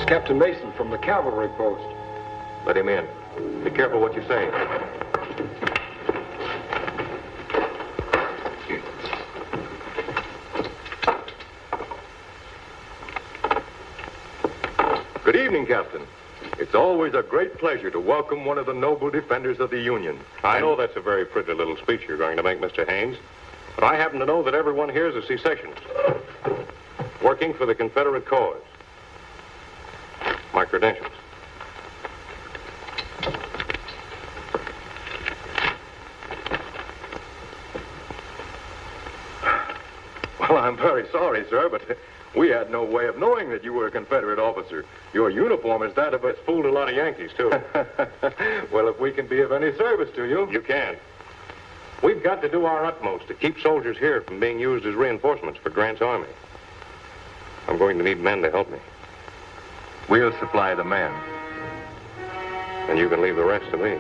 Captain Mason from the cavalry post. Let him in. Be careful what you say. Good evening, Captain. It's always a great pleasure to welcome one of the noble defenders of the Union. I know that's a very pretty little speech you're going to make, Mr. Haynes, but I happen to know that everyone here is a secessionist, working for the Confederate cause. My credentials. Well, I'm very sorry, sir, but we had no way of knowing that you were a Confederate officer. Your uniform is that of a... It's fooled a lot of Yankees, too. Well, if we can be of any service to you... You can. We've got to do our utmost to keep soldiers here from being used as reinforcements for Grant's army. I'm going to need men to help me. We'll supply the men. And you can leave the rest to me.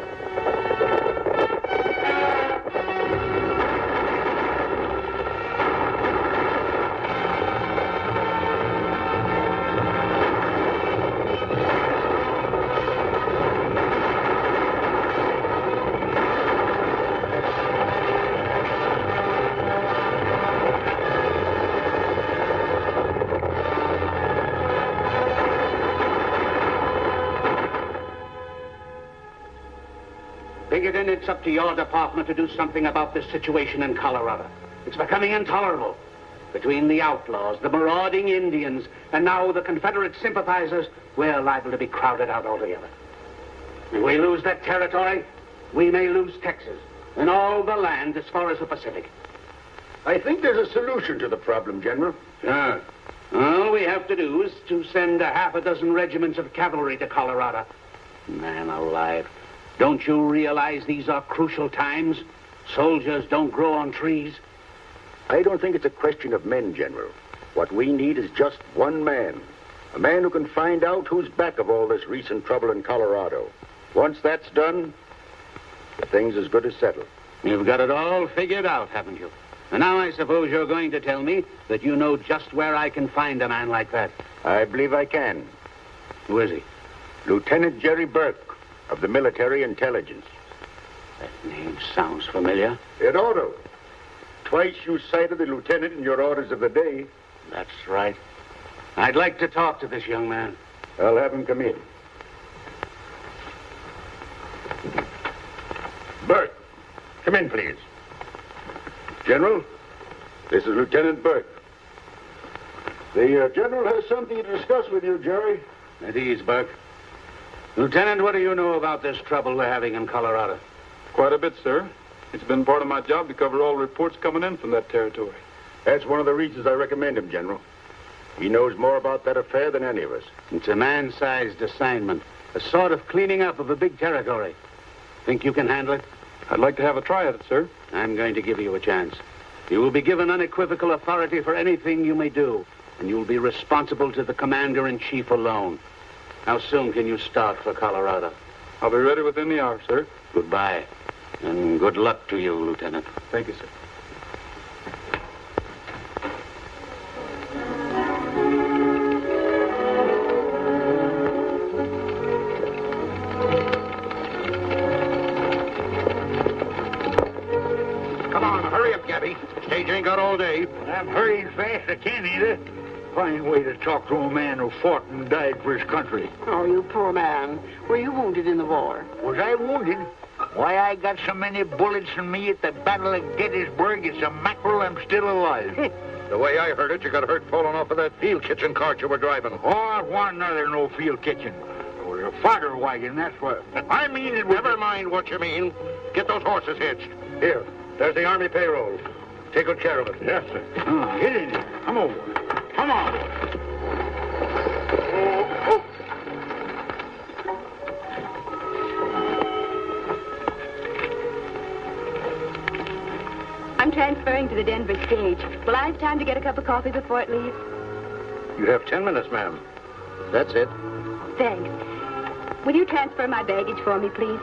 Then it's up to your department to do something about this situation in Colorado. It's becoming intolerable. Between the outlaws, the marauding Indians, and now the Confederate sympathizers, we're liable to be crowded out altogether. If we lose that territory, we may lose Texas and all the land as far as the Pacific. I think there's a solution to the problem, General. Sure. All we have to do is to send a half a dozen regiments of cavalry to Colorado. Man alive. Don't you realize these are crucial times? Soldiers don't grow on trees. I don't think it's a question of men, General. What we need is just one man. A man who can find out who's back of all this recent trouble in Colorado. Once that's done, the thing's as good as settled. You've got it all figured out, haven't you? And now I suppose you're going to tell me that you know just where I can find a man like that. I believe I can. Who is he? Lieutenant Jerry Burke of the Military Intelligence. That name sounds familiar. It ought to. Twice you cited the lieutenant in your orders of the day. That's right. I'd like to talk to this young man. I'll have him come in. Burke, come in, please. General, this is Lieutenant Burke. The General has something to discuss with you, Jerry. At ease, Burke. Lieutenant, what do you know about this trouble we're having in Colorado? Quite a bit, sir. It's been part of my job to cover all reports coming in from that territory. That's one of the reasons I recommend him, General. He knows more about that affair than any of us. It's a man-sized assignment, a sort of cleaning up of a big territory. Think you can handle it? I'd like to have a try at it, sir. I'm going to give you a chance. You will be given unequivocal authority for anything you may do, and you will be responsible to the commander-in-chief alone. How soon can you start for Colorado? I'll be ready within the hour, sir. Goodbye, and good luck to you, Lieutenant. Thank you, sir. Come on, hurry up, Gabby. Stage ain't got all day. I'm hurrying fast I can, either. Fine way to talk to a man who fought and died for his country. Oh, you poor man. Were you wounded in the war? Was I wounded? Why, I got so many bullets in me at the Battle of Gettysburg, it's a mackerel I'm still alive. The way I heard it, you got hurt falling off of that field kitchen cart you were driving. Oh, I want another no field kitchen. It was a fodder wagon, that's what. I mean it was... Never mind what you mean. Get those horses hitched. Here, there's the Army payroll. Take good care of it. Yes, sir. Get in here. Come over. Come on. Oh. I'm transferring to the Denver stage. Will I have time to get a cup of coffee before it leaves? You have 10 minutes, ma'am. That's it. Thanks. Will you transfer my baggage for me, please?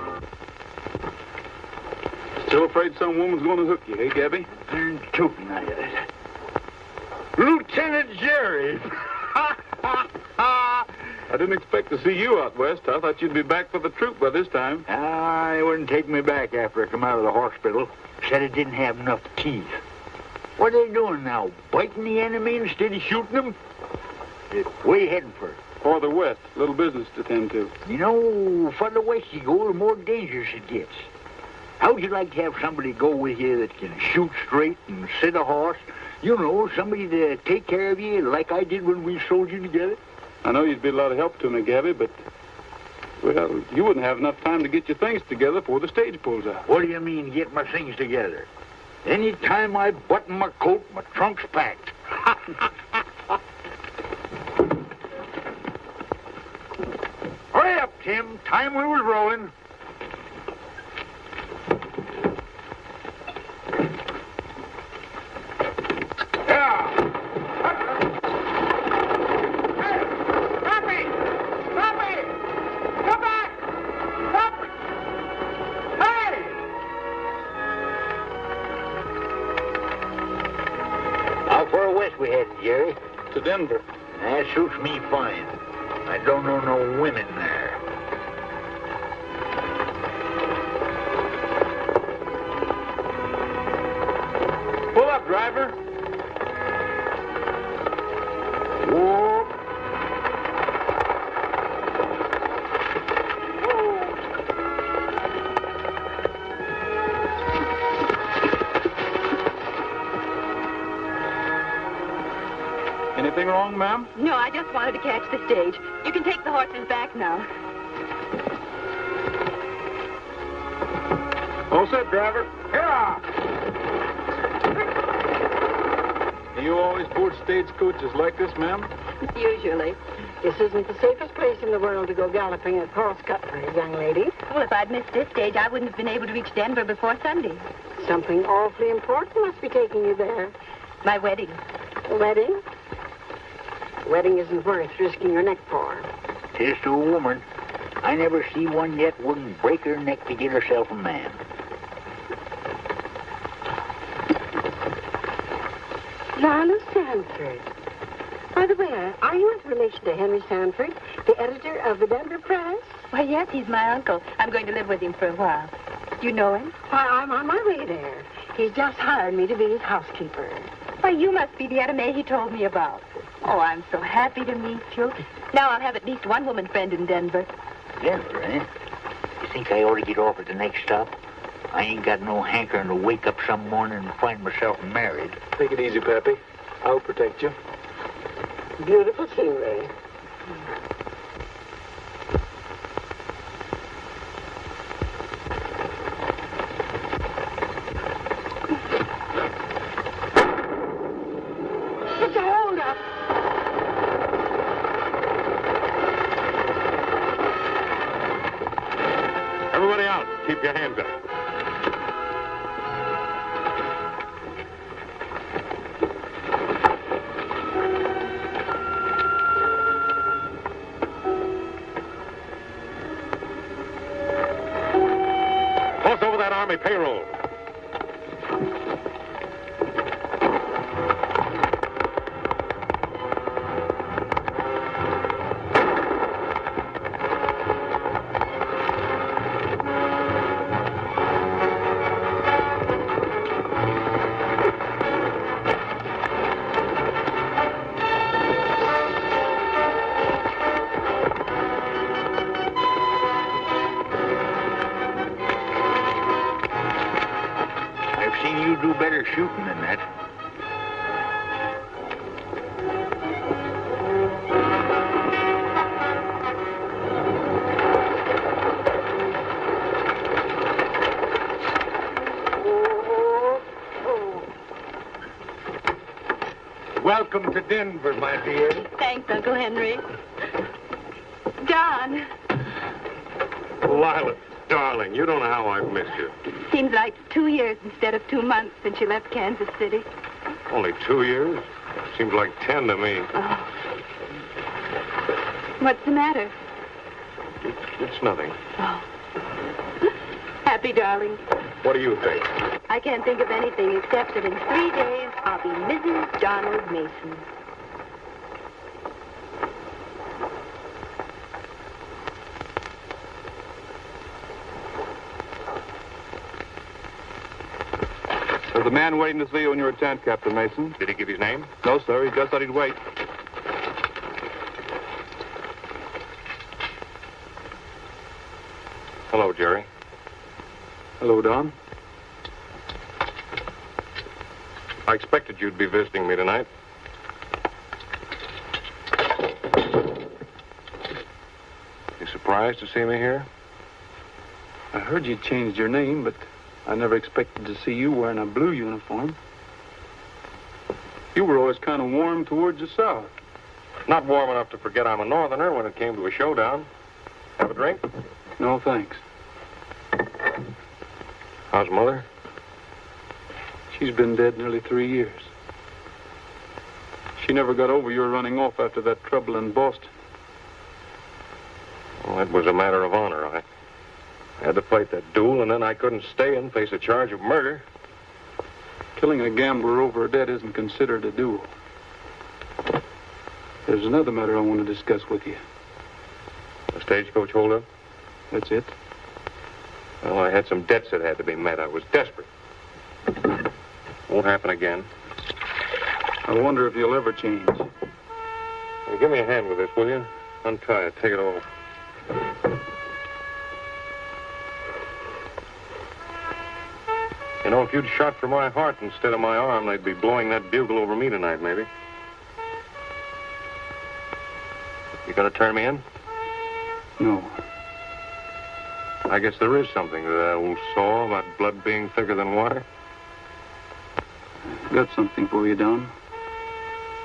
Still afraid some woman's going to hook you, hey, Gabby? I'm choking out of it. Lieutenant Jerry! I didn't expect to see you out west. I thought you'd be back for the troop by this time. They wouldn't take me back after I come out of the hospital. Said I didn't have enough teeth. What are they doing now? Biting the enemy instead of shooting them? Way heading for it. Farther west, little business to tend to. You know, farther west you go, the more dangerous it gets. How'd you like to have somebody go with you that can shoot straight and sit a horse? You know, somebody to take care of you like I did when we sold you together? I know you'd be a lot of help to me, Gabby, but, well, you wouldn't have enough time to get your things together before the stage pulls out. What do you mean, get my things together? Any time I button my coat, my trunk's packed. Hurry up, Tim. Time we was rolling. We headed, Jerry? To Denver. That suits me fine. I don't know no women there. Pull up, driver. Whoa. Anything wrong, ma'am? No, I just wanted to catch the stage. You can take the horses back now. All set, driver. Here! You always board stagecoaches like this, ma'am? Usually. This isn't the safest place in the world to go galloping across country, young lady. Well, if I'd missed this stage, I wouldn't have been able to reach Denver before Sunday. Something awfully important must be taking you there. My wedding. A wedding? A wedding isn't worth risking your neck for. Tis to a woman. I never see one yet wouldn't break her neck to get herself a man. Lila Sanford. By the way, are you in relation to Henry Sanford, the editor of the Denver Press? Why, yes, he's my uncle. I'm going to live with him for a while. Do you know him? Why, I'm on my way there. He's just hired me to be his housekeeper. Why, you must be the Etta May he told me about. Oh, I'm so happy to meet you. Now I'll have at least one woman friend in Denver. Denver, eh? You think I ought to get off at the next stop? I ain't got no hankering to wake up some morning and find myself married. Take it easy, Pappy. I'll protect you. Beautiful scenery. It's a hold-up. Everybody out. Keep your hands up. Toss over that Army payroll. I've seen you do better shooting than that. Welcome to Denver, my dear. Thanks, Uncle Henry. John, Lila, darling, you don't know how I've missed you. seems like 2 years instead of 2 months since you left Kansas City. Only 2 years? Seems like 10 to me. Oh. What's the matter? It's nothing. Oh. Happy, darling. What do you think? I can't think of anything except that in 3 days I'll be Mrs. Donald Mason. There's a man waiting to see you in your tent, Captain Mason. Did he give his name? No, sir. He just said he'd wait. Hello, Jerry. Hello, Don. I expected you'd be visiting me tonight. You surprised to see me here? I heard you changed your name, but I never expected to see you wearing a blue uniform. You were always kind of warm towards the South. Not warm enough to forget I'm a Northerner when it came to a showdown. Have a drink? No, thanks. How's Mother? She's been dead nearly 3 years. She never got over your running off after that trouble in Boston. Well, it was a matter of honor. I had to fight that duel, and then I couldn't stay and face a charge of murder. Killing a gambler over a debt isn't considered a duel. There's another matter I want to discuss with you. A stagecoach holdup? That's it. Well, I had some debts that had to be met. I was desperate. Won't happen again. I wonder if you'll ever change. Hey, give me a hand with this, will you? Untie it. Take it off. You know, if you'd shot for my heart instead of my arm, they'd be blowing that bugle over me tonight, maybe. You gonna turn me in? No. I guess there is something to that old saw about blood being thicker than water. Got something for you, Don.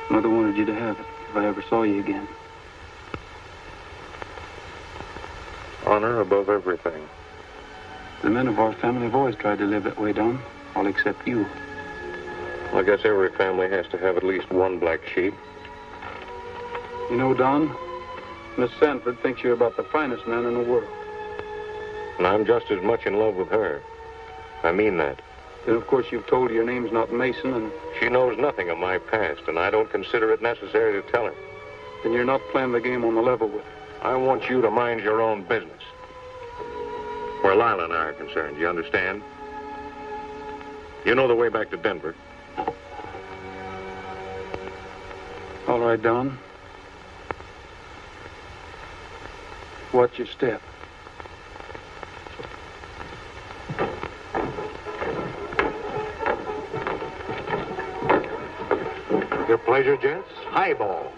Mother wanted you to have it if I ever saw you again. Honor above everything. The men of our family have always tried to live that way, Don. All except you. I guess every family has to have at least one black sheep. You know, Don, Miss Sanford thinks you're about the finest man in the world. And I'm just as much in love with her. I mean that. Then, of course, you've told her your name's not Mason, and She knows nothing of my past, and I don't consider it necessary to tell her. then you're not playing the game on the level with her. I want you to mind your own business. Where Lila and I are concerned, you understand? You know the way back to Denver. All right, Don. Watch your step. Your pleasure, gents? Highball.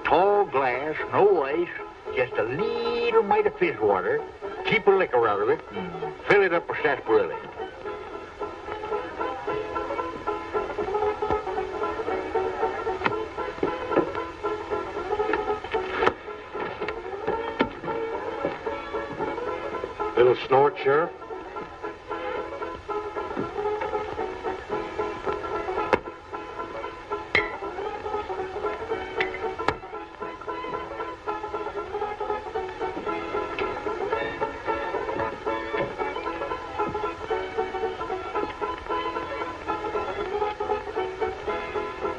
Tall glass, no ice, just a little mite of fizz water. Keep a liquor out of it and fill it up with sarsaparilla. Little snort, Sheriff?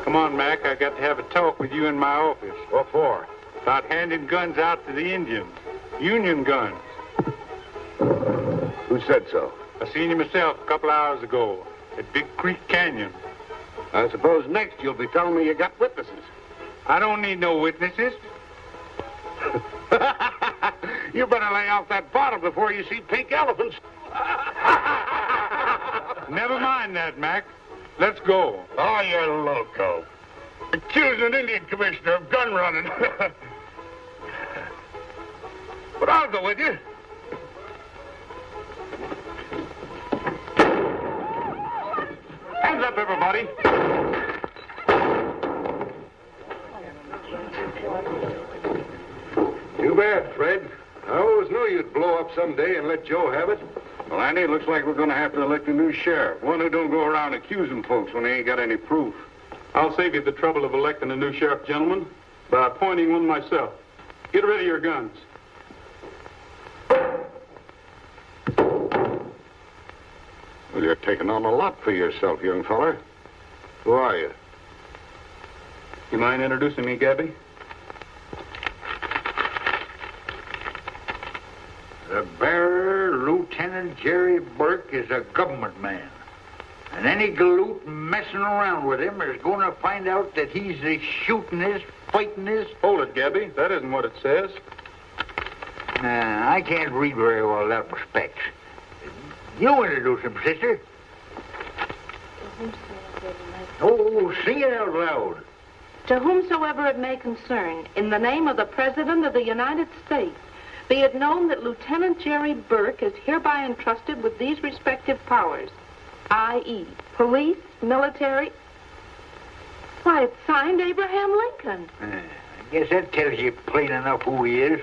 Come on, Mac. I got to have a talk with you in my office. What for? About handing guns out to the Indians. Union guns. Who said so? I seen you myself a couple hours ago at Big Creek Canyon. I suppose next you'll be telling me you got witnesses. I don't need no witnesses. You better lay off that bottle before you see pink elephants. Never mind that, Mac. Let's go. Oh, you're loco. Accusing an Indian commissioner of gun running. But I'll go with you. Hands up, everybody. Too bad, Fred. I always knew you'd blow up someday and let Joe have it. Well, Andy, it looks like we're going to have to elect a new sheriff. One who don't go around accusing folks when they ain't got any proof. I'll save you the trouble of electing a new sheriff, gentlemen, by appointing one myself. Get rid of your guns. Well, you're taking on a lot for yourself, young feller. Who are you? You mind introducing me, Gabby? The bearer, Lieutenant Jerry Burke, is a government man. And any galoot messing around with him is going to find out that he's shooting this, fighting this. Hold it, Gabby. That isn't what it says. Nah, I can't read very well that respect. You introduce him, sister. Oh, sing it out loud. To whomsoever it may concern, in the name of the President of the United States, be it known that Lieutenant Jerry Burke is hereby entrusted with these respective powers, i.e., police, military. Why, it's signed Abraham Lincoln. I guess that tells you plain enough who he is.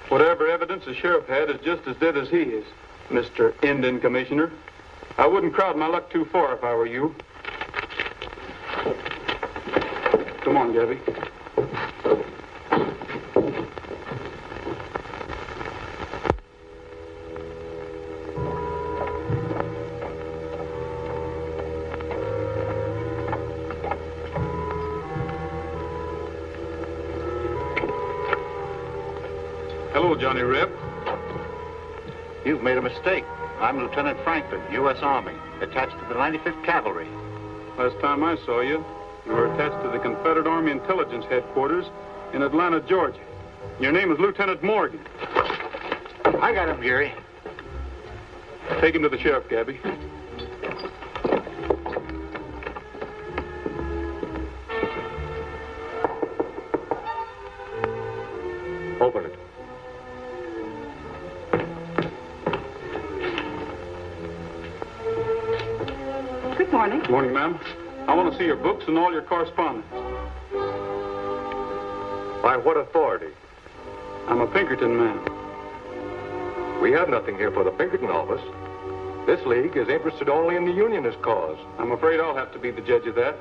Whatever evidence the sheriff had is just as dead as he is, Mr. Indian Commissioner. I wouldn't crowd my luck too far if I were you. Come on, Gabby. Hello, Johnny Reb. You've made a mistake. I'm Lieutenant Franklin, U.S. Army, attached to the 95th Cavalry. Last time I saw you, you were attached to the Confederate Army Intelligence Headquarters in Atlanta, Georgia. Your name is Lieutenant Morgan. I got him, Jerry. Take him to the sheriff, Gabby. Open it. Good morning. Good morning, ma'am. I want to see your books and all your correspondence. By what authority? I'm a Pinkerton man. We have nothing here for the Pinkerton office. This league is interested only in the Unionist cause. I'm afraid I'll have to be the judge of that.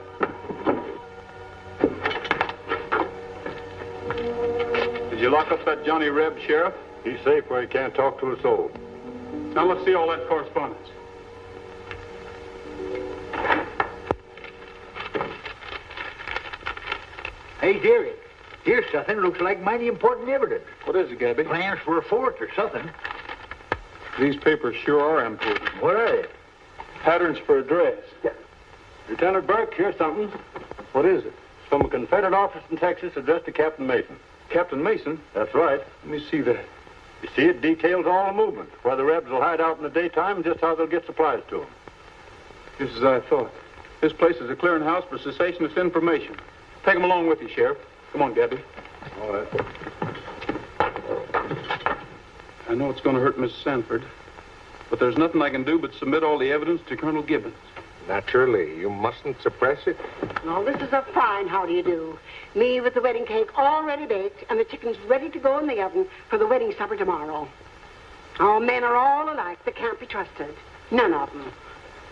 Did you lock up that Johnny Reb, Sheriff? He's safe where he can't talk to a soul. Now let's see all that correspondence. Hey, Jerry, here's something looks like mighty important evidence. What is it, Gabby? Plans for a fort or something. These papers sure are important. What are they? Patterns for a dress. Lieutenant Burke, here's something. What is it? It's from a Confederate office in Texas addressed to Captain Mason. Captain Mason? That's right. Let me see that. You see, it details all the movement, where the Rebs will hide out in the daytime and just how they'll get supplies to them. Just as I thought. This place is a clearinghouse for cessationist information. Take them along with you, Sheriff. Come on, Gabby. All right. I know it's going to hurt Miss Sanford, but there's nothing I can do but submit all the evidence to Colonel Gibbons. Naturally, you mustn't suppress it. No, this is a fine how do you do. Me with the wedding cake already baked and the chickens ready to go in the oven for the wedding supper tomorrow. Our men are all alike. They can't be trusted. None of them.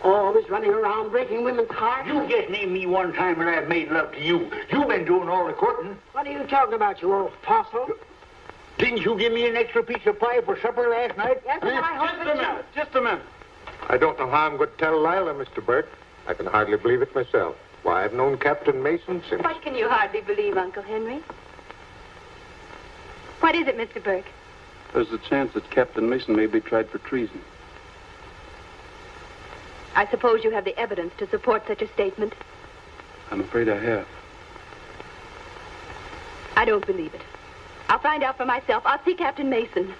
Always running around breaking women's hearts. You just named me one time when I've made love to you. You've been doing all the courting. What are you talking about, you old fossil? Didn't you give me an extra piece of pie for supper last night? Yes, but I hope Just a minute. Just a minute. I don't know how I'm going to tell Lila, Mr. Burke. I can hardly believe it myself. Why, I've known Captain Mason since... What can you hardly believe, Uncle Henry? What is it, Mr. Burke? There's a chance that Captain Mason may be tried for treason. I suppose you have the evidence to support such a statement. I'm afraid I have. I don't believe it. I'll find out for myself. I'll see Captain Mason.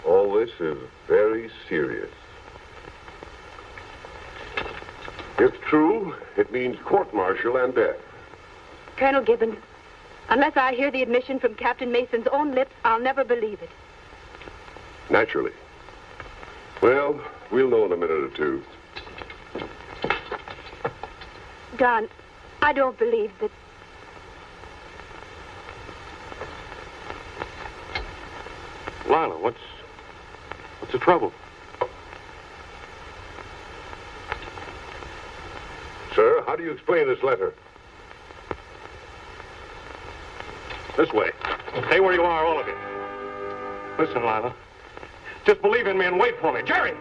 All this is very serious. If true, it means court-martial and death. Colonel Gibbons, unless I hear the admission from Captain Mason's own lips, I'll never believe it. Naturally. Well, we'll know in a minute or two. Don, I don't believe that... Lila, what's the trouble? Sir, how do you explain this letter? This way. Stay where you are, all of you. Listen, Lila. Just believe in me and wait for me. Jerry!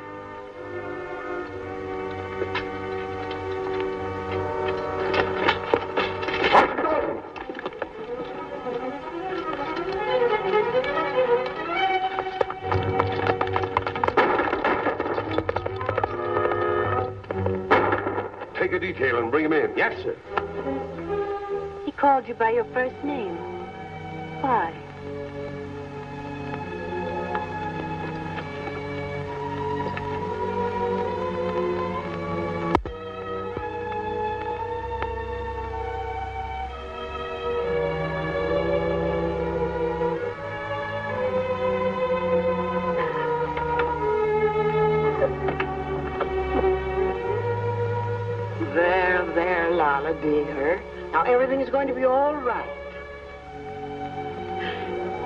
answer. He called you by your first name. Why? There, Lala, dear. Now, everything is going to be all right.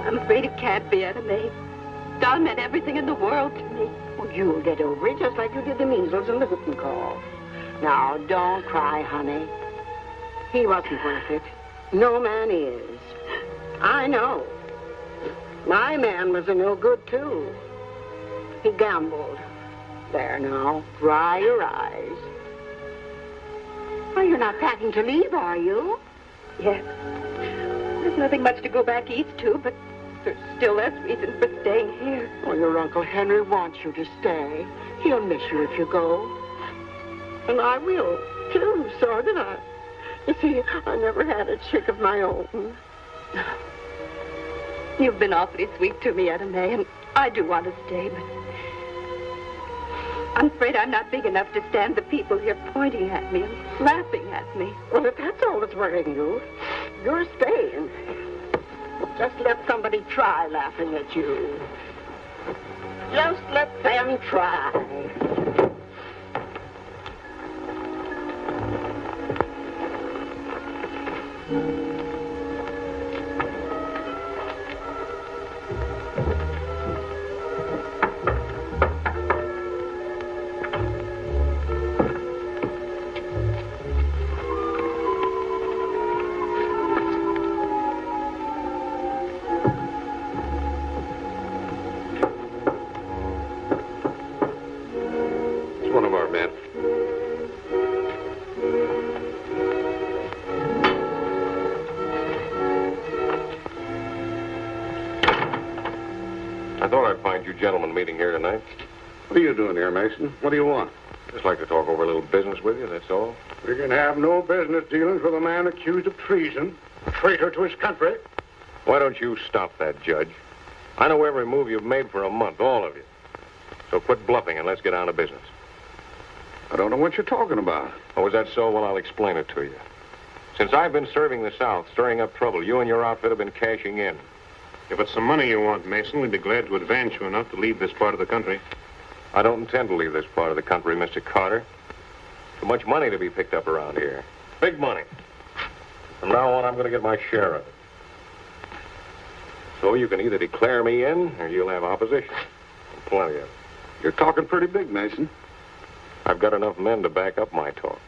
I'm afraid it can't be, Aunt May. Don meant everything in the world to me. Well, you'll get over it just like you did the measles and the whooping cough. Now, don't cry, honey. He wasn't worth it. No man is. I know. My man was a no good, too. He gambled. There now, dry your eyes. Well, you're not packing to leave, are you? Yes. There's nothing much to go back east to, but there's still less reason for staying here. Well, your Uncle Henry wants you to stay. He'll miss you if you go. And I will, too, so did I. You see, I never had a chick of my own. You've been awfully sweet to me, Aunt May, and I do want to stay, but I'm afraid I'm not big enough to stand the people here pointing at me and laughing at me. Well, if that's all that's worrying you, you're staying. Just let somebody try laughing at you. Just let them try. One of our men. I thought I'd find you gentlemen meeting here tonight. What are you doing here, Mason? What do you want? Just like to talk over a little business with you, that's all. We can have no business dealings with a man accused of treason, a traitor to his country. Why don't you stop that, Judge? I know every move you've made for a month, all of you. So quit bluffing and let's get down to business. I don't know what you're talking about. Oh, is that so? Well, I'll explain it to you. Since I've been serving the South, stirring up trouble, you and your outfit have been cashing in. If it's some money you want, Mason, we'd be glad to advance you enough to leave this part of the country. I don't intend to leave this part of the country, Mr. Carter. Too much money to be picked up around here. Big money. From now on, I'm going to get my share of it. So you can either declare me in, or you'll have opposition. Plenty of it. You're talking pretty big, Mason. I've got enough men to back up my talk.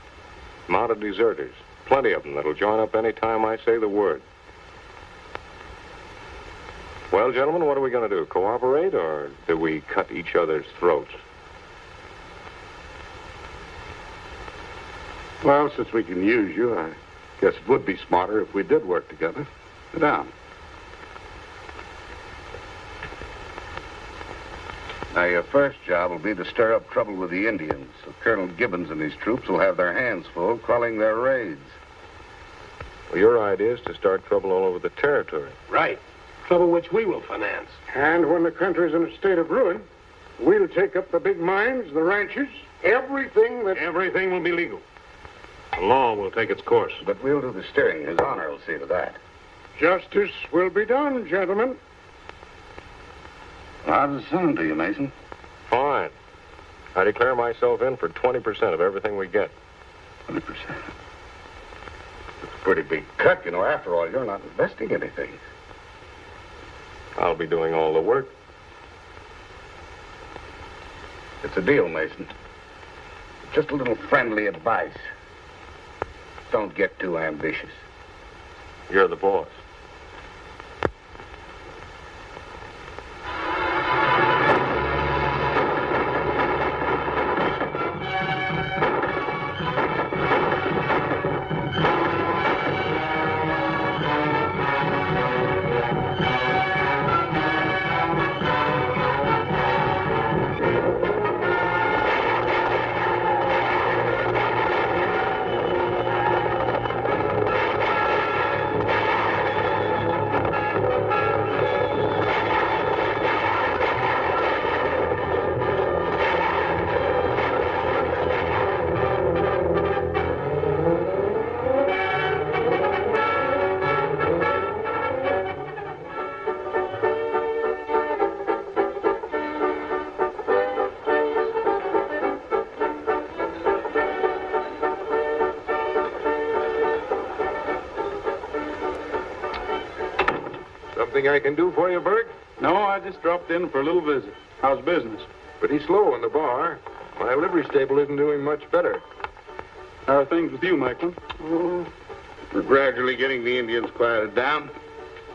Mounted deserters. Plenty of them that'll join up any time I say the word. Well, gentlemen, what are we going to do? Cooperate, or do we cut each other's throats? Well, since we can use you, I guess it would be smarter if we did work together. Sit down. Now, your first job will be to stir up trouble with the Indians, so Colonel Gibbons and his troops will have their hands full quelling their raids. Well, your idea is to start trouble all over the territory. Right. Trouble which we will finance. And when the country's in a state of ruin, we'll take up the big mines, the ranches, everything that... Everything will be legal. The law will take its course. But we'll do the steering. His Honor will see to that. Justice will be done, gentlemen. How does it sound to you, Mason? Fine. I declare myself in for 20% of everything we get. 20%. It's a pretty big cut. You know, after all, you're not investing anything. I'll be doing all the work. It's a deal, Mason. Just a little friendly advice. Don't get too ambitious. You're the boss. Anything I can do for you, Burke? No, I just dropped in for a little visit. How's business? Pretty slow in the bar. My livery stable isn't doing much better. How are things with you, Macklin? We're gradually getting the Indians quieted down.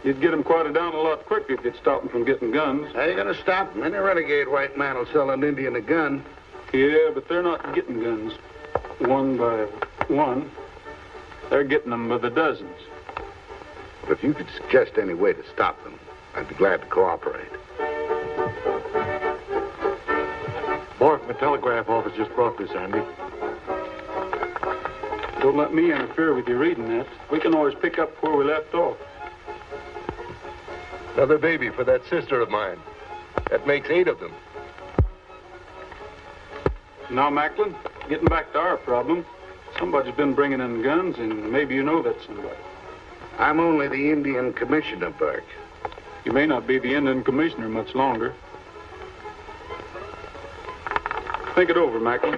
You'd get them quieted down a lot quicker if you'd stop them from getting guns. How you going to stop them? Any renegade white man will sell an Indian a gun. Yeah, but they're not getting guns one by one. They're getting them by the dozens. But if you could suggest any way to stop them, I'd be glad to cooperate. Boy from the telegraph office just brought this, Andy. Don't let me interfere with you reading that. We can always pick up where we left off. Another baby for that sister of mine. That makes 8 of them. Now, Macklin, getting back to our problem, somebody's been bringing in guns, and maybe you know that somebody. I'm only the Indian commissioner, Burke. You may not be the Indian commissioner much longer. Think it over, Macklin.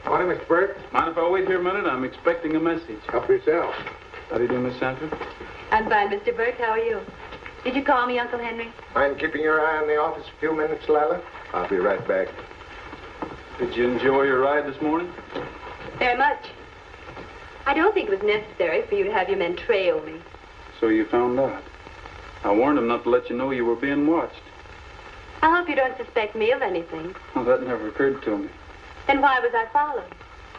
Morning, Mr. Burke. Mind if I wait here a minute? I'm expecting a message. Help yourself. How do you do, Miss Sanford? I'm fine, Mr. Burke. How are you? Did you call me, Uncle Henry? Mind keeping your eye on the office a few minutes, Lila? I'll be right back. Did you enjoy your ride this morning? Very much. I don't think it was necessary for you to have your men trail me. So you found out. I warned them not to let you know you were being watched. I hope you don't suspect me of anything. Well, that never occurred to me. Then why was I followed?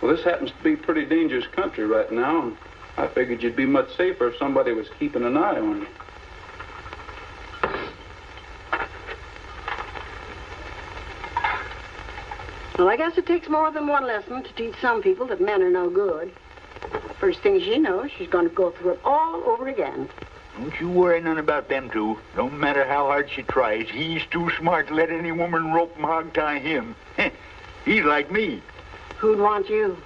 Well, this happens to be pretty dangerous country right now, and I figured you'd be much safer if somebody was keeping an eye on you. Well, I guess it takes more than one lesson to teach some people that men are no good. First thing she knows, she's going to go through it all over again. Don't you worry none about them two. Don't matter how hard she tries. He's too smart to let any woman rope and hog-tie him. He's like me. Who'd want you?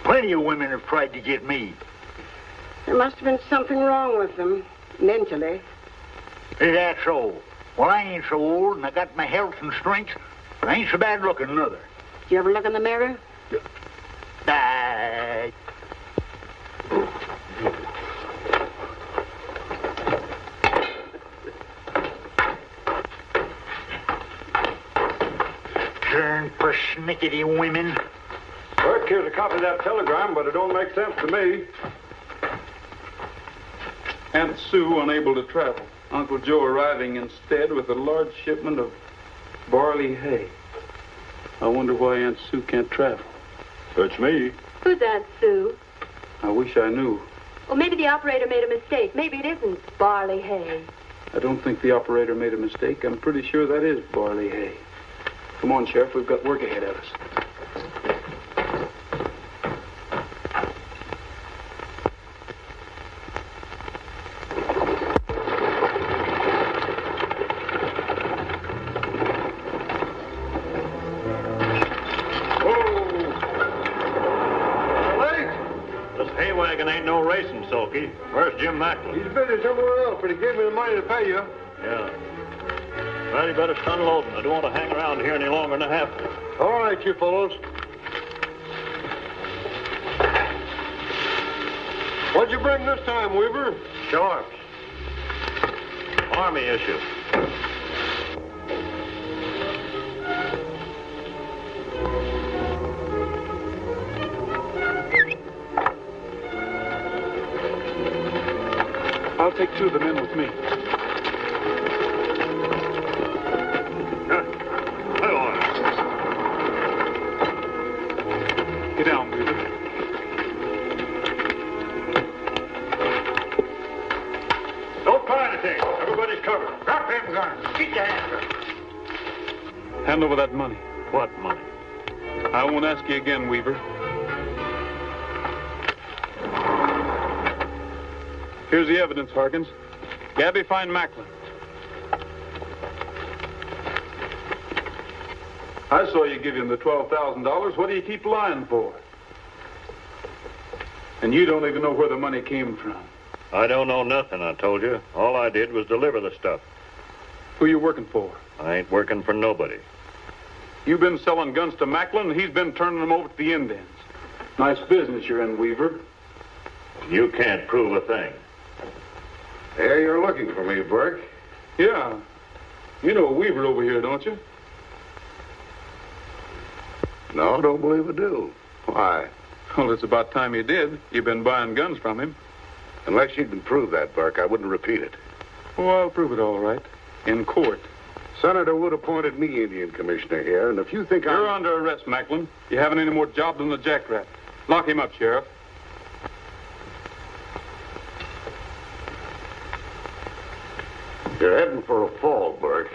Plenty of women have tried to get me. There must have been something wrong with them, mentally. Is that so? Well, I ain't so old, and I got my health and strength, but I ain't so bad looking, neither. Did you ever look in the mirror? Darn persnickety women. Burke, here's a copy of that telegram, but it don't make sense to me. Aunt Sue unable to travel. Uncle Joe arriving instead with a large shipment of barley hay. I wonder why Aunt Sue can't travel. That's me. Who's Aunt Sue? I wish I knew. Well, maybe the operator made a mistake. Maybe it isn't barley hay. I don't think the operator made a mistake. I'm pretty sure that is barley hay. Come on, Sheriff. We've got work ahead of us. Ain't no racing, Sulky. Where's Jim Macklin? He's busy somewhere else, but he gave me the money to pay you. Yeah. Well, you better start unloading. I don't want to hang around here any longer than I have to. All right, you fellows. What'd you bring this time, Weaver? Sharps. Army issue. I'll take 2 of the men with me. Get down, Weaver. Don't try anything. Everybody's covered. Drop them guns. Get your hands up. Hand over that money. What money? I won't ask you again, Weaver. Here's the evidence, Harkins. Gabby, find Macklin. I saw you give him the $12,000. What do you keep lying for? And you don't even know where the money came from. I don't know nothing, I told you. All I did was deliver the stuff. Who you working for? I ain't working for nobody. You've been selling guns to Macklin, and he's been turning them over to the Indians. Nice business you're in, Weaver. You can't prove a thing. Hey, you're looking for me, Burke. Yeah. You know Weaver over here, don't you? No, don't believe I do. Why? Well, it's about time you did. You've been buying guns from him. Unless you can prove that, Burke, I wouldn't repeat it. Oh, I'll prove it all right. In court. Senator Wood appointed me Indian commissioner here, and if you think You're under arrest, Macklin. You haven't any more job than the jackrabbit. Lock him up, Sheriff. You're heading for a fall, Burke.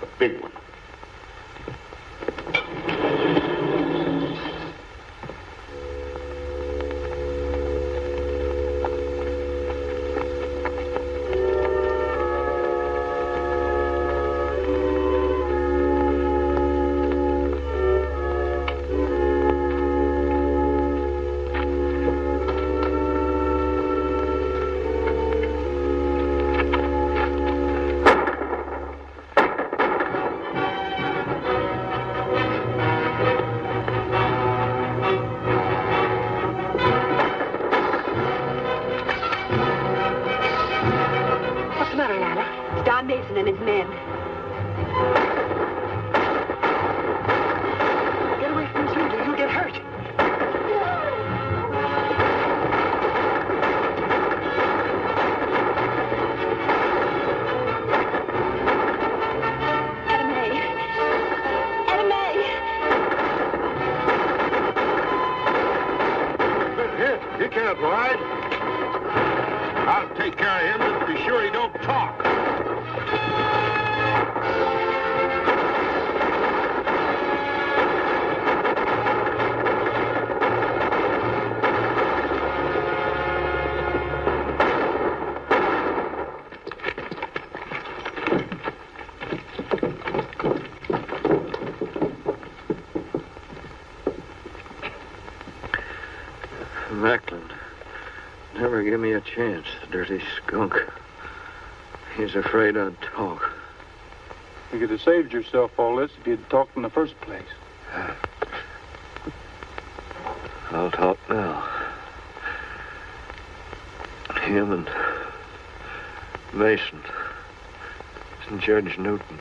A big one. And his men. Get away from this window. You'll get hurt. He can't ride. I'll take care of him, but be sure he don't talk. Macklin never give me a chance, the dirty skunk. He's afraid I'd talk. You could have saved yourself all this if you'd talked in the first place. I'll talk now. Him and Mason and Judge Newton.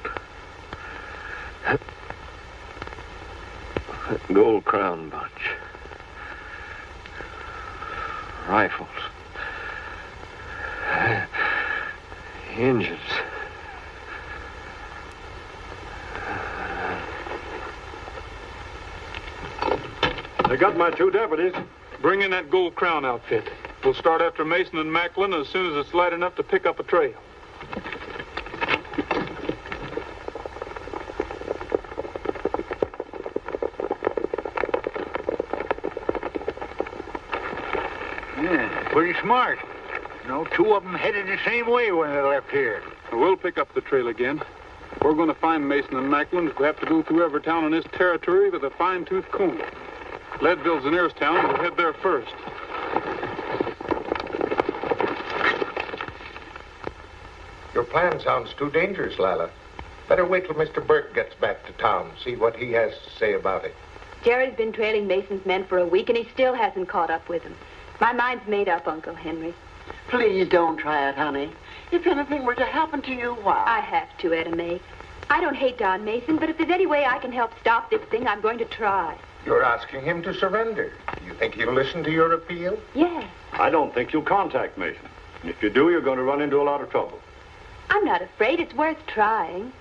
That Gold Crown bunch. Rifles. Engines. I got my two deputies. Bring in that Gold Crown outfit. We'll start after Mason and Macklin as soon as it's light enough to pick up a trail. Yeah, pretty smart. You know, two of them headed the same way when they left here. We'll pick up the trail again. We're going to find Mason and Macklin if we have to go through every town in this territory with a fine-tooth comb. Leadville's the nearest town. We'll head there first. Your plan sounds too dangerous, Lila. Better wait till Mr. Burke gets back to town, see what he has to say about it. Jerry's been trailing Mason's men for a week, and he still hasn't caught up with them. My mind's made up, Uncle Henry. Please don't try it, honey. If anything were to happen to you, why? I have to, Etta May. I don't hate Don Mason, but if there's any way I can help stop this thing, I'm going to try. You're asking him to surrender. You think he'll listen to your appeal? Yes. I don't think you'll contact Mason. And if you do, you're going to run into a lot of trouble. I'm not afraid. It's worth trying.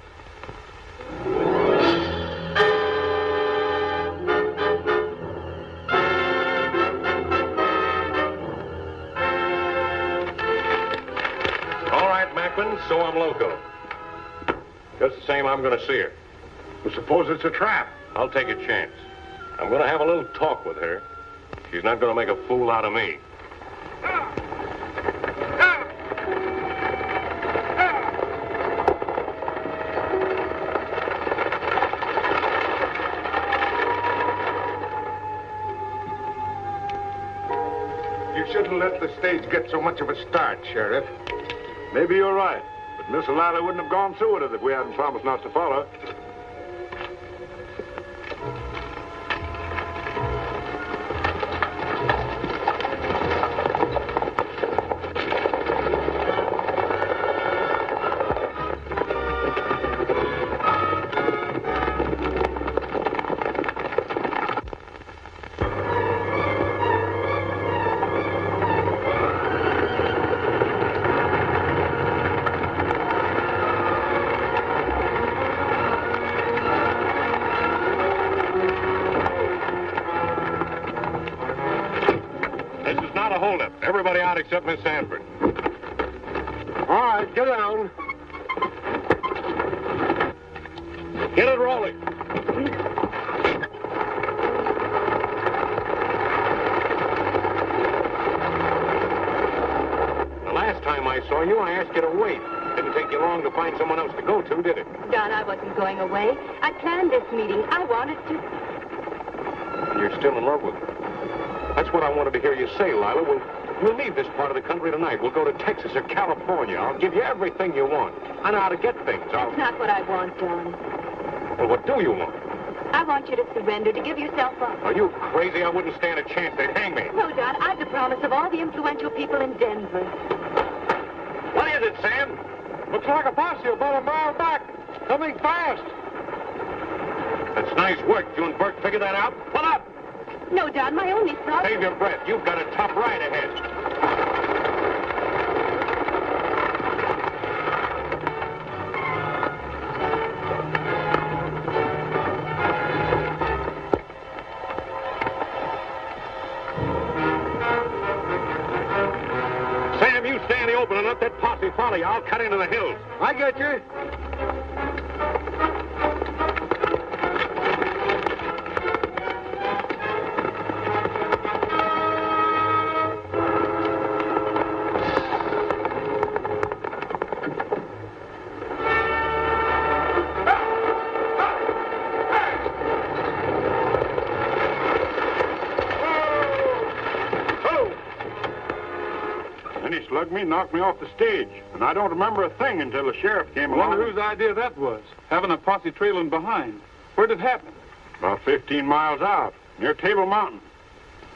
All right, Macklin, so I'm loco. Just the same, I'm going to see her. Well, suppose it's a trap. I'll take a chance. I'm going to have a little talk with her. She's not going to make a fool out of me. You shouldn't let the stage get so much of a start, Sheriff. Maybe you're right, but Miss Lila wouldn't have gone through with it if we hadn't promised not to follow. except Miss Sanford. All right, get down. Get it rolling. The last time I saw you, I asked you to wait. Didn't take you long to find someone else to go to, did it? Don, I wasn't going away. I planned this meeting. I wanted to. And you're still in love with her. That's what I wanted to hear you say, Lila. We'll leave this part of the country tonight. We'll go to Texas or California. I'll give you everything you want. I know how to get things. That's not what I want, Don. Well, what do you want? I want you to surrender, to give yourself up. Are you crazy? I wouldn't stand a chance. They'd hang me. No, Don, I've the promise of all the influential people in Denver. What is it, Sam? Looks like a posse about a mile back. Coming fast. That's nice work. You and Burke figured that out? Pull up! No, Don, my only thought... Save your breath. You've got a tough ride ahead. Sam, you stay in the open and let that posse follow you. I'll cut into the hills. I get you. Then he slugged me, knocked me off the stage. And I don't remember a thing until the sheriff came along. I wonder whose idea that was, having a posse trailing behind. Where'd it happen? About 15 miles out, near Table Mountain.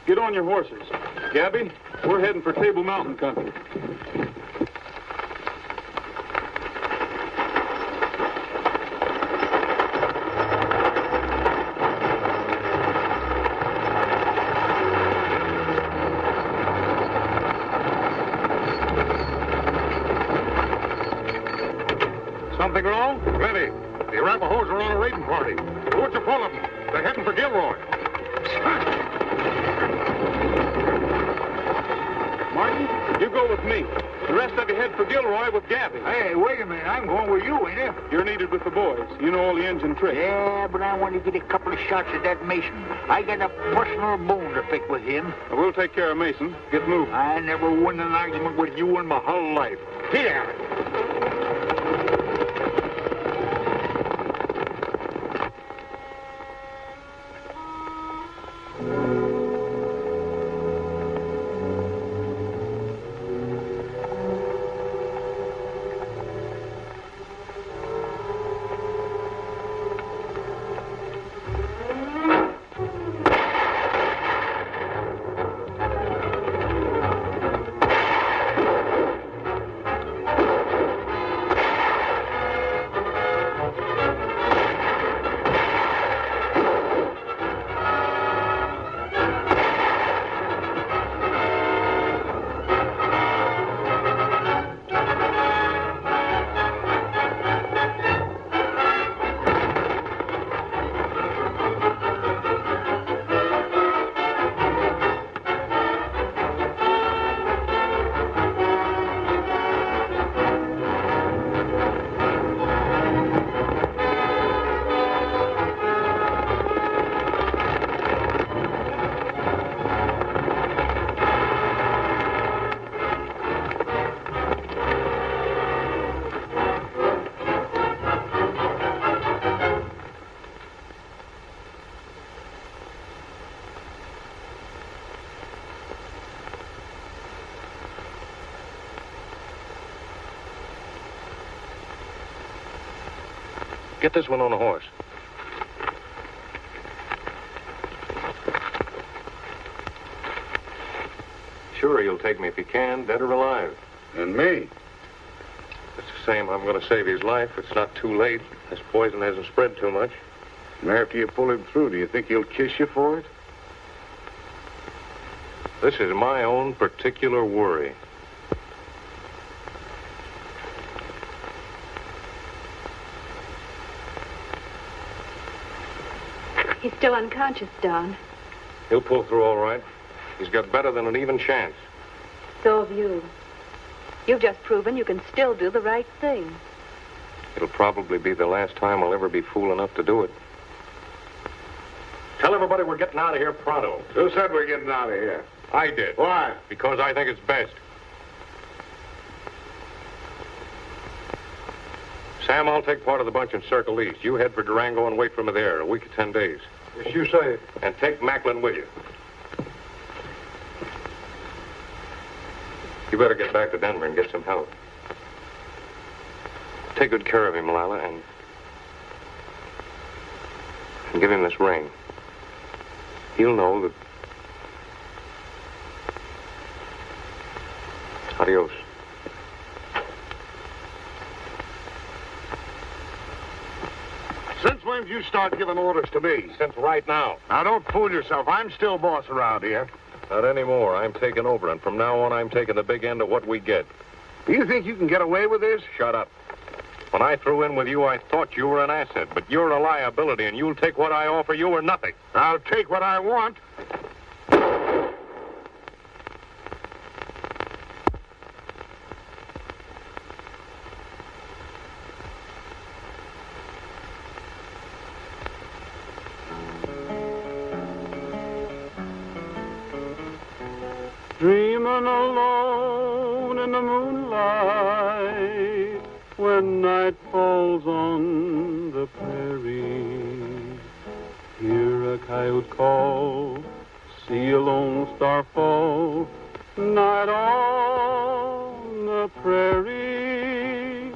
Get on your horses. Gabby, we're heading for Table Mountain country. Something wrong? Plenty. The Arapahoes are on a raiding party. The woods are full of them. They're heading for Gilroy. Martin, you go with me. The rest of you head for Gilroy with Gabby. Hey, wait a minute. I'm going with you, ain't I? You're needed with the boys. You know all the engine tricks. Yeah, but I want to get a couple of shots at that Mason. I got a personal bone to pick with him. We'll take care of Mason. Get moving. I never won an argument with you in my whole life. Here. Get this one on a horse. Sure, you'll take me if you can, dead or alive. And me. It's the same. I'm going to save his life. It's not too late. This poison hasn't spread too much. And after you pull him through, do you think he'll kiss you for it? This is my own particular worry. He's still unconscious, Don. He'll pull through all right. He's got better than an even chance. So have you. You've just proven you can still do the right thing. It'll probably be the last time I'll ever be fool enough to do it. Tell everybody we're getting out of here pronto. Who said we're getting out of here? I did. Why? Because I think it's best. Sam, I'll take part of the bunch and circle east. You head for Durango and wait for me there a week or 10 days. Yes, you say. And take Macklin with you. You better get back to Denver and get some help. Take good care of him, Lila, and give him this ring. He'll know that... Adios. Since when did you start giving orders to me? Since right now. Now, don't fool yourself. I'm still boss around here. Not anymore. I'm taking over, and from now on, I'm taking the big end of what we get. Do you think you can get away with this? Shut up. When I threw in with you, I thought you were an asset, but you're a liability, and you'll take what I offer you or nothing. I'll take what I want. Dreaming alone in the moonlight when night falls on the prairie. Hear a coyote call, see a lone star fall, night on the prairie.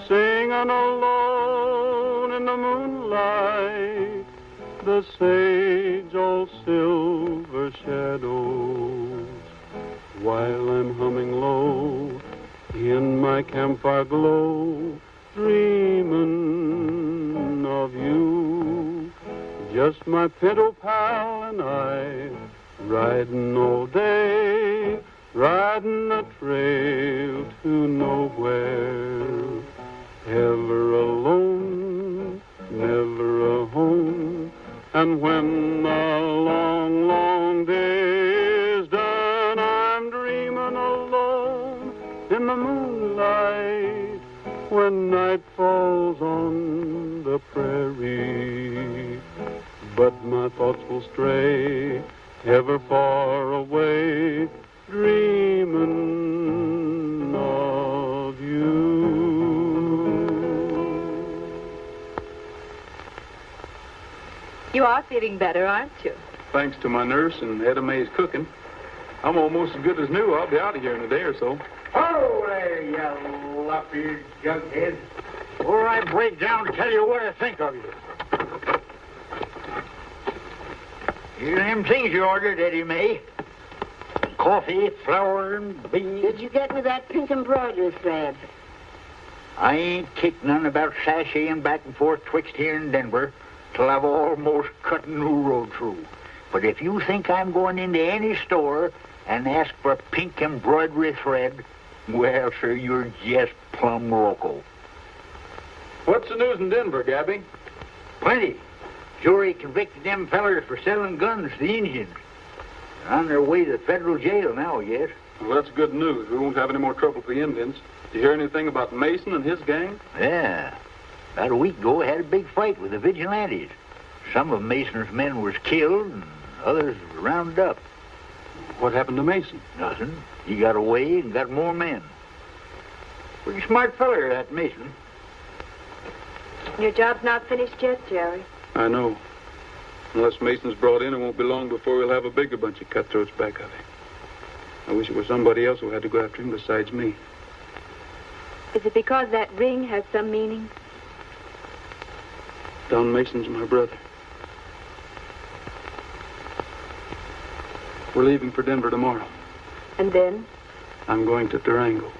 Singing alone in the moonlight, the sage all silver shadows. While I'm humming low in my campfire glow, dreaming of you. Just my pinto pal and I, riding all day, riding a trail to nowhere. Ever alone, never a home, and when the long, long day is done, I'm dreaming alone in the moonlight when night falls on the prairie. But my thoughts will stray ever far away, dreaming of you. You are feeling better, aren't you? Thanks to my nurse and Etta Mae's cooking. I'm almost as good as new. I'll be out of here in a day or so. Oh, there, you lumpy jughead. Or I break down to tell you what I think of you. Here are them things you ordered, Eddie Mae. Coffee, flour, and beans. Did you get me that pink embroidery thread? I ain't kicked none about sashaying back and forth twixt here and Denver till I've almost cut a new road through. But if you think I'm going into any store and ask for pink embroidery thread, well, sir, you're just plumb loco. What's the news in Denver, Gabby? Plenty. Jury convicted them fellers for selling guns to the Indians. They're on their way to the federal jail now, yes. Well, that's good news. We won't have any more trouble with the Indians. Did you hear anything about Mason and his gang? Yeah. About a week ago, I had a big fight with the vigilantes. Some of Mason's men was killed, and others were rounded up. What happened to Mason? Nothing. He got away and got more men. Pretty smart feller, that Mason. Your job's not finished yet, Jerry. I know. Unless Mason's brought in, it won't be long before we'll have a bigger bunch of cutthroats back of him. I wish it was somebody else who had to go after him besides me. Is it because that ring has some meaning? Don Mason's my brother. We're leaving for Denver tomorrow. And then? I'm going to Durango.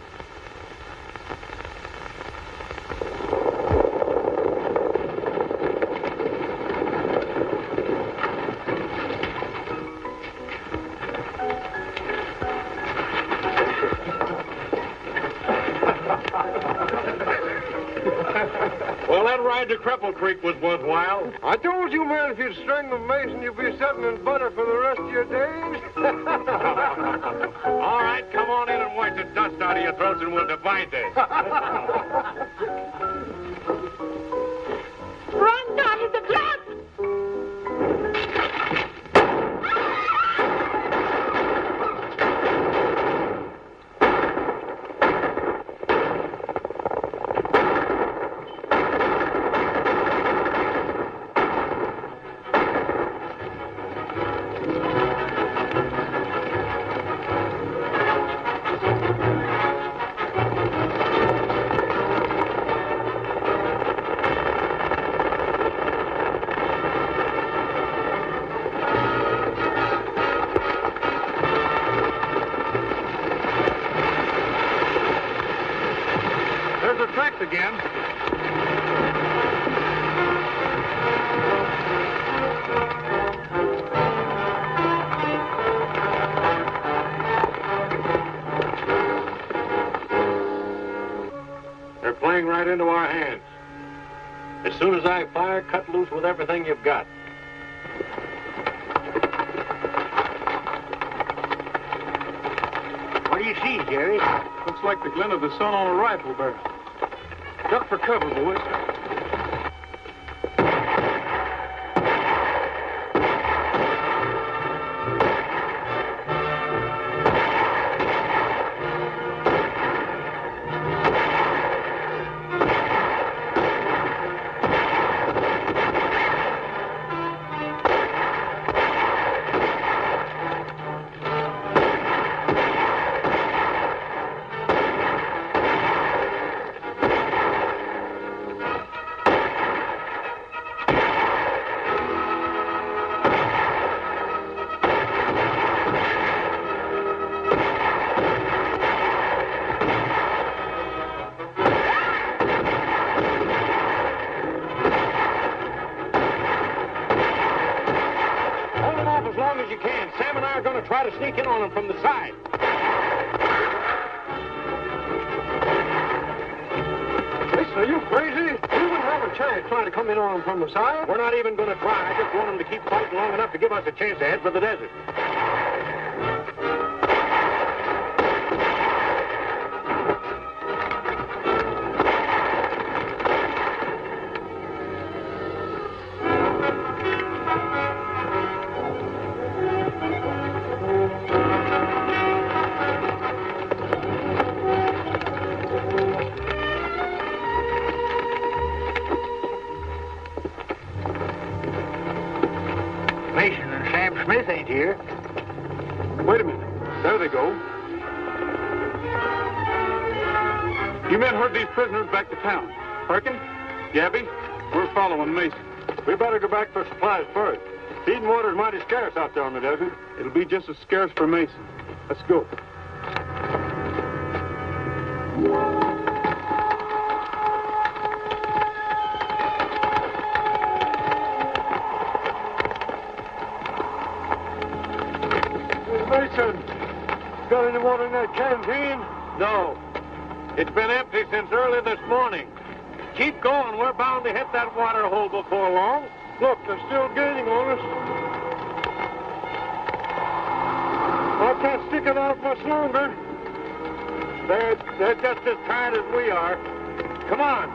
Well, that ride to Cripple Creek was worthwhile. I told you, man, if you'd string the Mason, you'd be sitting in butter for the rest of your days. All right, come on in and wash the dust out of your throats and we'll divide this. Run, Dottie, the blood! There's the tracks again. They're playing right into our hands. As soon as I fire, cut loose with everything you've got. What do you see, Jerry? Looks like the glint of the sun on a rifle barrel. Duck for cover, boys. Hold them off as long as you can. Sam and I are going to try to sneak in on them from the side. Listen, are you crazy? We wouldn't have a chance trying to come in on them from the side. We're not even going to try. I just want them to keep fighting long enough to give us a chance to head for the desert. Mason and Sam Smith ain't here. Wait a minute. There they go. You men heard these prisoners back to town. Perkin, Gabby, we're following Mason. We better go back for supplies first. Feeding water's mighty scarce out there on the desert. It'll be just as scarce for Mason. Let's go. Mason, got any water in that canteen? No. It's been empty since early this morning. Keep going. We're bound to hit that water hole before long. Look, they're still gaining on us. I can't stick it out much longer. They're just as tired as we are. Come on.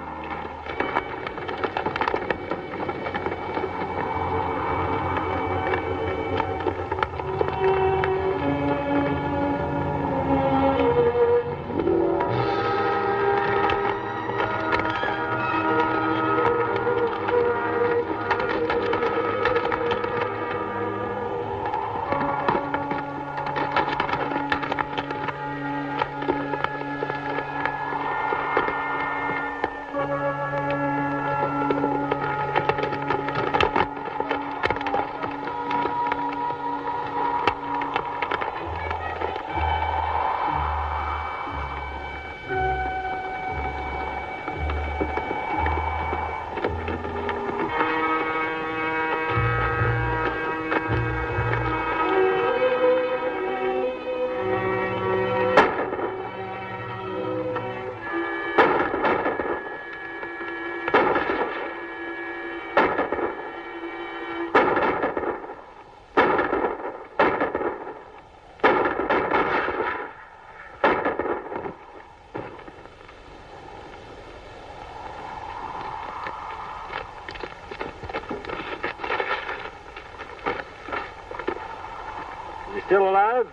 Still alive?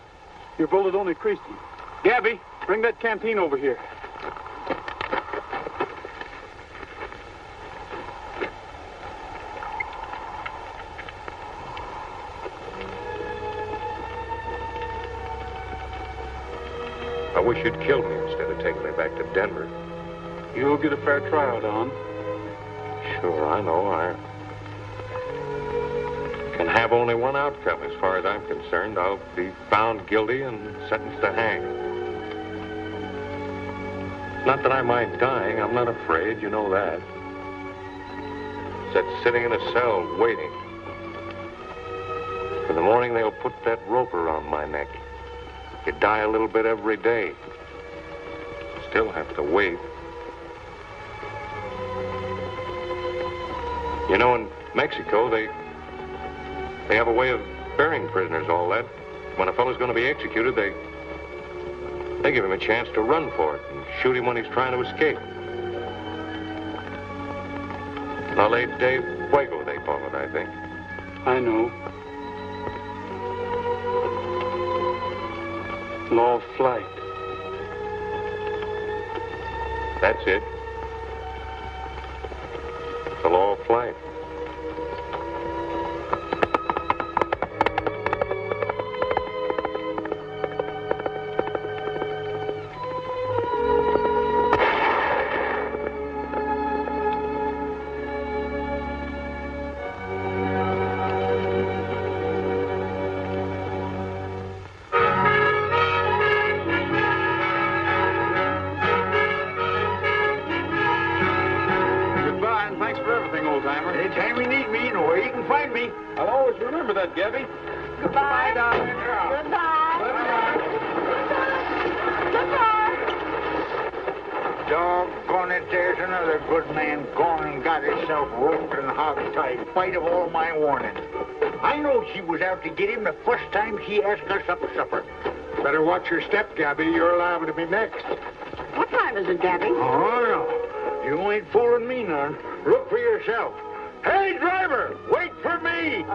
Your bullet only creased him. Gabby, bring that canteen over here. I wish you'd killed me instead of taking me back to Denver. You'll get a fair trial, Don. Sure, I know. I can have only one outcome as far as I'm concerned. I'll be found guilty and sentenced to hang. Not that I mind dying. I'm not afraid. You know that. It's that sitting in a cell waiting. In the morning, they'll put that rope around my neck. You die a little bit every day. Still have to wait. You know, in Mexico, they have a way of burying prisoners, all that. When a fellow's going to be executed, they give him a chance to run for it and shoot him when he's trying to escape. La Ley de Fuego, they call it, I think. I know. Law of flight. That's it. The law of flight. Anytime you need me, you know where you can find me. I'll always remember that, Gabby. Goodbye, darling. Goodbye. Goodbye. Doggone it, there's another good man gone and got himself roped and hogtied, in spite of all my warning. I know she was out to get him the first time she asked us up for supper. Better watch your step, Gabby. You're liable to be next. What time is it, Gabby? Oh, no. You ain't fooling me none. Look for yourself. Hey, driver, wait for me!